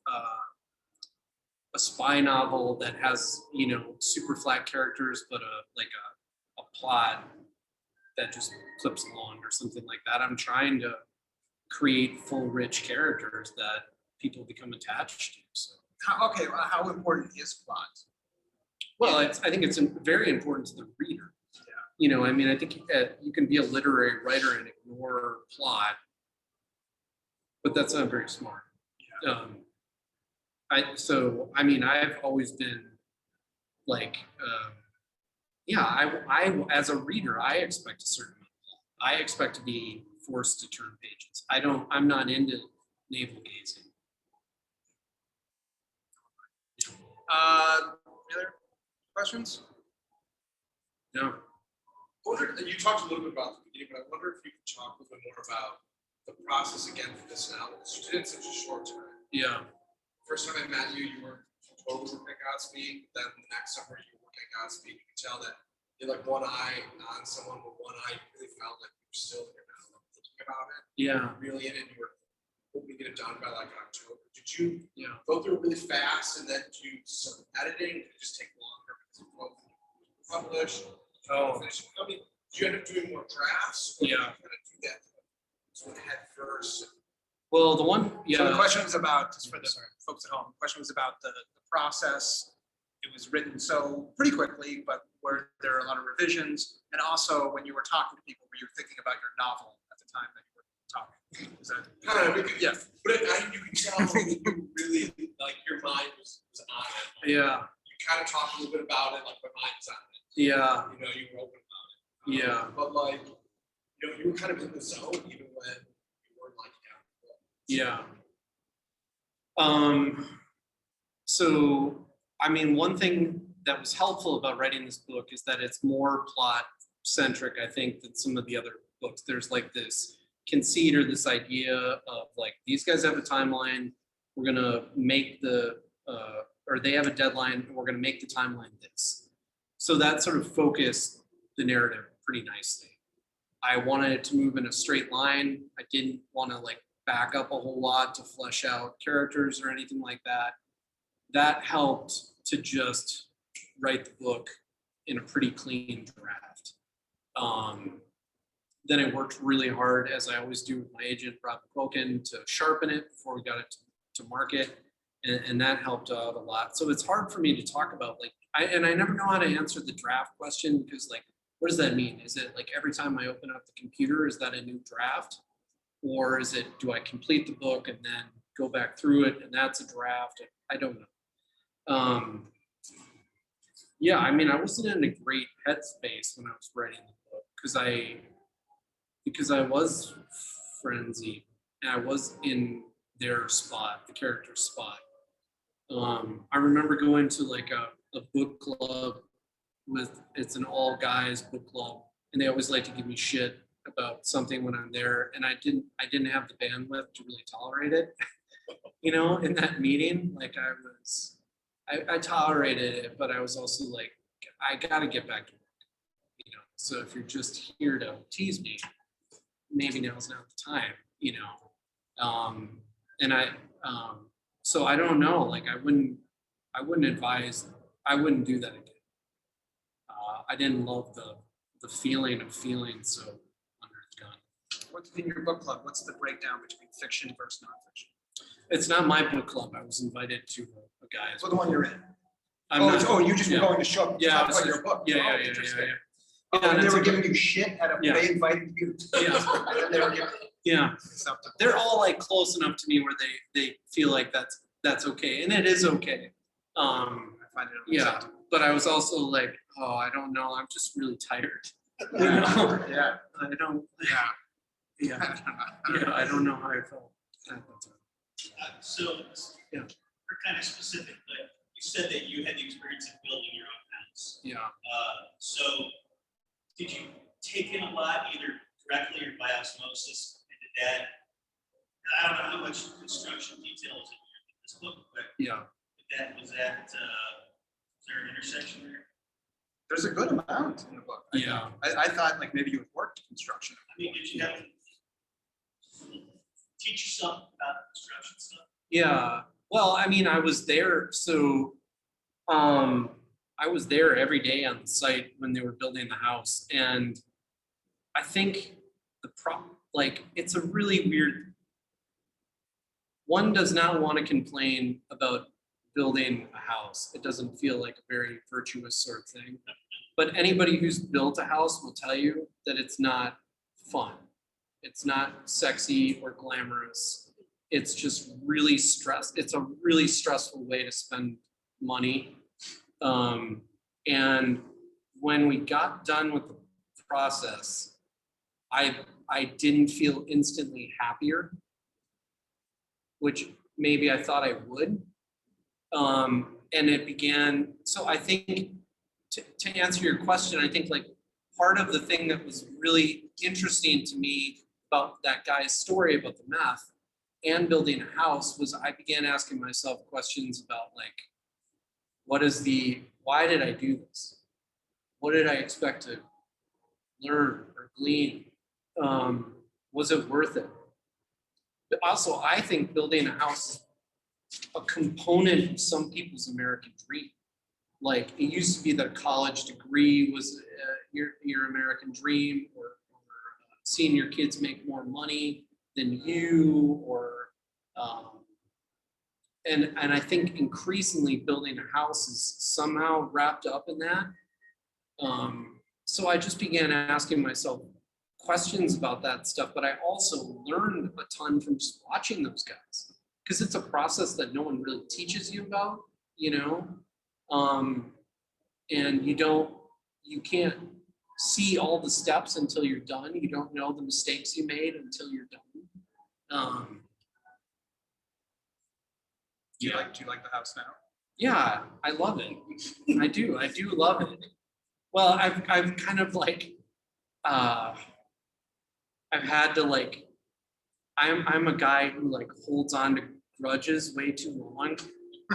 a spy novel that has, you know, super flat characters, but a plot that just clips along or something like that. I'm trying to create full, rich characters that people become attached to. So. How important is plot? Well, I think it's very important to the reader. Yeah. You know, I mean, I think you can be a literary writer and ignore plot, but that's not very smart. Yeah. I mean, I've always been like, I as a reader, I expect a certain amount of plot. I expect to be forced to turn pages. I'm not into navel gazing. Any other questions? Yeah. You talked a little bit about the beginning, but I wonder if you could talk a little bit more about the process again for this novel. You did it in such a short time. Yeah. First time I met you, you were totally working at Godspeed. Then the next summer, you were working at Godspeed. You could tell that you had like one eye on someone, but one eye you really felt like you were still in your mouth, like, thinking about it. Yeah. Really in it. You were hoping to get it done by like October. Did you Yeah. go through it really fast and then do some editing? Did it just take longer because of what you published? Oh. Finish? I mean, do you end up doing more drafts? Or Yeah. do you kind of do that sort of head first? Well, the one, So the yeah, question was about, just for the folks at home, the question was about the process. It was written so pretty quickly, but were there a lot of revisions? And also, when you were talking to people, were you thinking about your novel at the time that you were talking? Is that? Kind of, because, Yeah. but you can tell you really, like, your mind was on it. yeah, You kind of talked a little bit about it, like, my mind's on it. yeah, You know, you were open about it. yeah, But like, you know, you were kind of in the zone even when you weren't like, yeah. So, I mean, one thing that was helpful about writing this book is that it's more plot centric, I think, than some of the other books. There's like this conceit or this idea of like, these guys have a timeline, we're gonna make or they have a deadline, and we're gonna make the timeline this. So that sort of focused the narrative pretty nicely. I wanted it to move in a straight line. I didn't want to like back up a whole lot to flesh out characters or anything like that. That helped to just write the book in a pretty clean draft. Then I worked really hard, as I always do with my agent, Rob McQuilkin, to sharpen it before we got it to market. And that helped out a lot. So it's hard for me to talk about, like, I never know how to answer the draft question, because like, what does that mean? Is it like every time I open up the computer, is that a new draft? Or is it, do I complete the book and then go back through it and that's a draft? I don't know. Yeah, I mean, I wasn't in a great headspace when I was writing the book because I was frenzied and I was in their spot, the character's spot. I remember going to like a book club it's an all guys book club, and they always like to give me shit about something when I'm there, and I didn't have the bandwidth to really tolerate it. You know, in that meeting, like I tolerated it, but I was also like, I gotta get back to work. You know, so if you're just here to tease me, maybe now's not the time. You know, so I don't know. Like I wouldn't advise. I wouldn't do that again. I didn't love the feeling of feeling so under the gun. What's in your book club? What's the breakdown between fiction versus nonfiction? It's not my book club. I was invited to a guy's. Well, the one you're in. I'm not- You just were yeah. going to show Yeah, talk I was about your just- book. Yeah, Oh, yeah. interesting. Yeah, And they that's were a- giving you shit at a, Yeah. they invited you. Yeah. And they were giving Yeah, something. they're all like close enough to me where they feel like that's okay, and it is okay. I find it Yeah, unacceptable. but I was also like, oh, I don't know, I'm just really tired. You know? Yeah. I don't. Yeah. Yeah, yeah, I don't know how I felt at that time. So, Yeah. we're kind of specific, but you said that you had the experience of building your own house. Yeah. So, did you take in a lot, either directly or by osmosis, and did that? I don't know how much construction detail is in this book, but Yeah. was that? Is there an intersection there? There's a good amount in the book. I Yeah. think. I thought like maybe you had worked construction. I mean, did you have to teach yourself about construction stuff? Yeah, well, I mean, I was there, so I was there every day on the site when they were building the house, and I think it's a really weird. One does not want to complain about building a house. It doesn't feel like a very virtuous sort of thing. But anybody who's built a house will tell you that it's not fun. It's not sexy or glamorous. It's just really stressed. It's a really stressful way to spend money. And when we got done with the process, I didn't feel instantly happier, which maybe I thought I would. And it began, so I think to answer your question, I think like part of the thing that was really interesting to me about that guy's story about the meth and building a house was I began asking myself questions about like, why did I do this? What did I expect to learn or glean? Was it worth it? But also, I think building a house is a component of some people's American dream. Like it used to be that a college degree was your American dream, or seeing your kids make more money than you, or and I think increasingly building a house is somehow wrapped up in that. So I just began asking myself questions about that stuff, but I also learned a ton from just watching those guys, because it's a process that no one really teaches you about, you know, and you can't see all the steps until you're done. You don't know the mistakes you made until you're done. Do you like the house now? Yeah, I love it. I do love it. Well, I've kind of like, I've had to like, I'm a guy who like holds on to grudges way too long.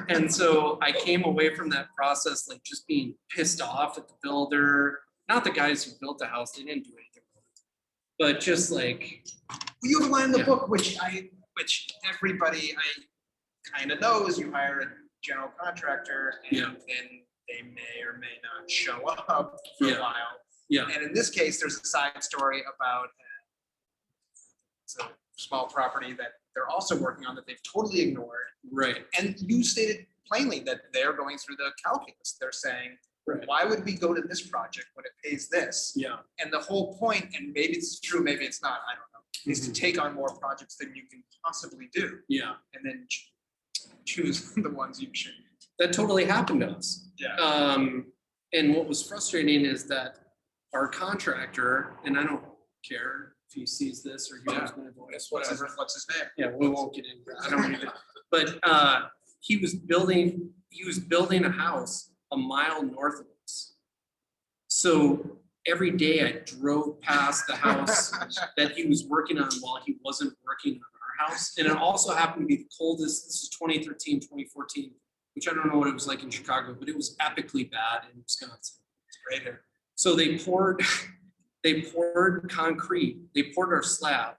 And so I came away from that process like just being pissed off at the builder, not the guys who built the house, they didn't do anything wrong, but just like. You have a line in the Yeah. book, which everybody kind of knows. You hire a general contractor and Yeah. then they may or may not show up for Yeah. a while. Yeah. And in this case, there's a side story about it's a small property that they're also working on that they've totally ignored. Right. And you stated plainly that they're going through the calculus. They're saying, Right. why would we go to this project when it pays this? Yeah. And the whole point, and maybe it's true, maybe it's not, I don't know, is to take on more projects than you can possibly do, Yeah. and then choose the ones you should. That totally happened to us. Yeah. And what was frustrating is that our contractor, and I don't care if he sees this or hears my voice, whatever. What's his name? Yeah, we won't get into that. I don't need it. But he was building a house a mile north of us. So every day I drove past the house that he was working on while he wasn't working on our house. And it also happened to be the coldest. This is 2013, 2014, which I don't know what it was like in Chicago, but it was epically bad in Wisconsin. It's great here. So they poured concrete, they poured our slab,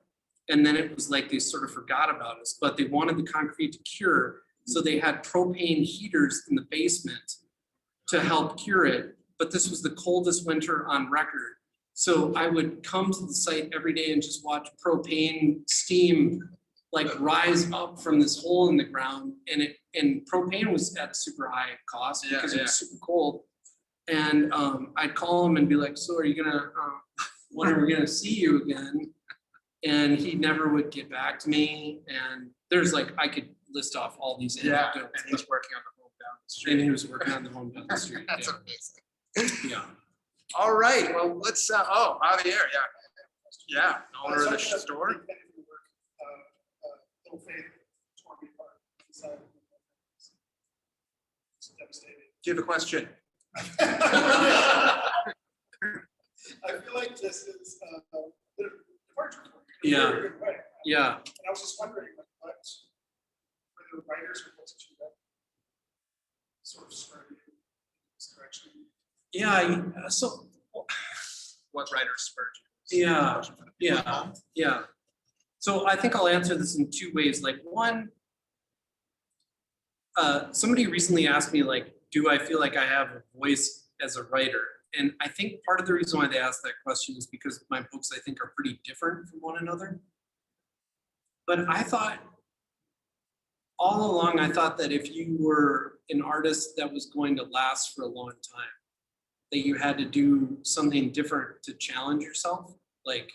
and then it was like they sort of forgot about us, but they wanted the concrete to cure. So they had propane heaters in the basement to help cure it. But this was the coldest winter on record. So I would come to the site every day and just watch propane steam like rise up from this hole in the ground. And propane was at a super high cost because it was super cold. And I'd call him and be like, so are you gonna, when are we gonna see you again? And he never would get back to me. And there's like, I could list off all these anecdotes. And he's working on the home down the street. And he was working on the home down the street. That's Yeah. amazing. Yeah. All right, well, let's, Javier, yeah, owner of the store. Little Faith tore me apart inside. It's devastating. Do you have a question? I feel like this is a bit of a departure for you. In a Yeah. very good way. Yeah. And I was just wondering, like, what were the writers or books that you read sort of spurred you in this direction? Yeah. So, What writers spurred you? yeah. Yeah. Yeah. So I think I'll answer this in two ways. Like one, somebody recently asked me, like, do I feel like I have a voice as a writer? And I think part of the reason why they asked that question is because my books, I think, are pretty different from one another. But I thought, all along, I thought that if you were an artist that was going to last for a long time, that you had to do something different to challenge yourself. Like,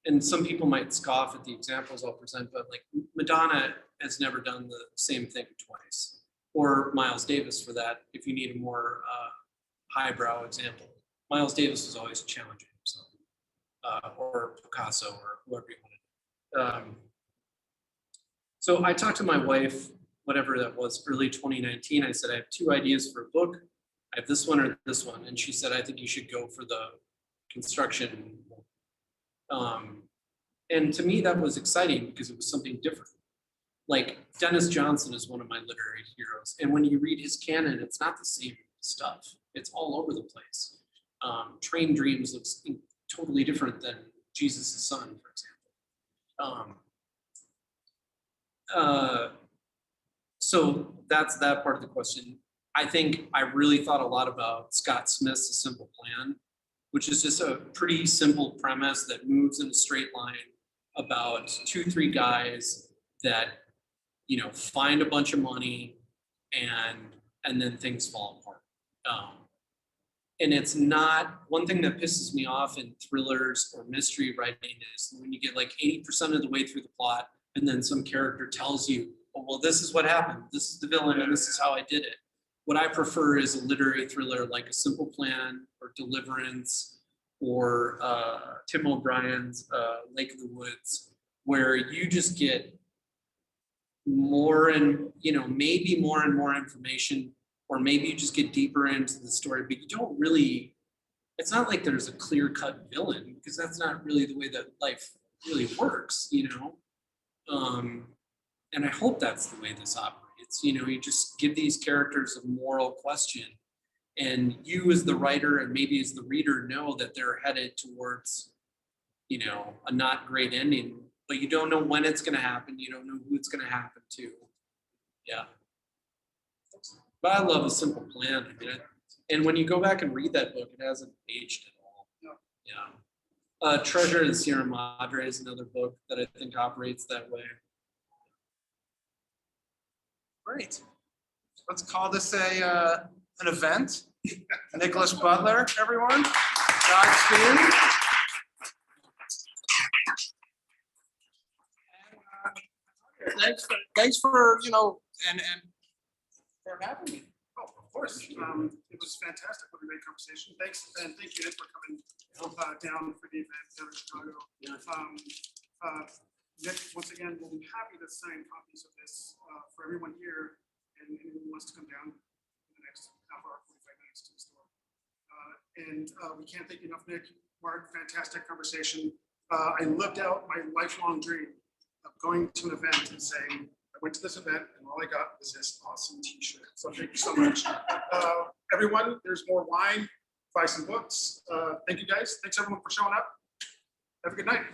and some people might scoff at the examples I'll present, but like Madonna has never done the same thing twice, or Miles Davis for that, if you need a more highbrow example. Miles Davis was always challenging himself, or Picasso, or whoever you wanted. So I talked to my wife, whatever that was, early 2019. I said, I have two ideas for a book. I have this one or this one. And she said, I think you should go for the construction. And to me, that was exciting because it was something different. Like Dennis Johnson is one of my literary heroes. And when you read his canon, it's not the same stuff. It's all over the place. Train Dreams looks totally different than Jesus' Son, for example. So that's that part of the question. I think I really thought a lot about Scott Smith's A Simple Plan, which is just a pretty simple premise that moves in a straight line about 2-3 guys that, you know, find a bunch of money and then things fall apart. And it's not, one thing that pisses me off in thrillers or mystery writing is when you get like 80% of the way through the plot and then some character tells you, oh, well, this is what happened. This is the villain and this is how I did it. What I prefer is a literary thriller like A Simple Plan or Deliverance or Tim O'Brien's Lake of the Woods, where you just get more and, you know, maybe more and more information, or maybe you just get deeper into the story, but you don't really, it's not like there's a clear-cut villain, because that's not really the way that life really works, you know? And I hope that's the way this operates. You know, you just give these characters a moral question, and you as the writer and maybe as the reader know that they're headed towards, you know, a not great ending, but you don't know when it's going to happen. You don't know who it's going to happen to. Yeah. But I love A Simple Plan. I mean, and when you go back and read that book, it hasn't aged at all. Yeah. Treasure in the Sierra Madre is another book that I think operates that way. Great. Let's call this an event. Nickolas Butler, everyone. Godspeed. Thanks for, you know, and for having me. Oh, of course. It was fantastic. What a great conversation. Thanks, and thank you for coming down for the event down in Chicago. Nick, once again, we'll be happy to sign copies of this for everyone here, and anyone who wants to come down in the next half hour, 45 minutes to the store. And we can't thank you enough, Nick. Mark, fantastic conversation. I lived out my lifelong dream of going to an event and saying, I went to this event and all I got was this awesome t-shirt. So thank you so much. Everyone, there's more wine, buy some books. Thank you guys. Thanks everyone for showing up. Have a good night.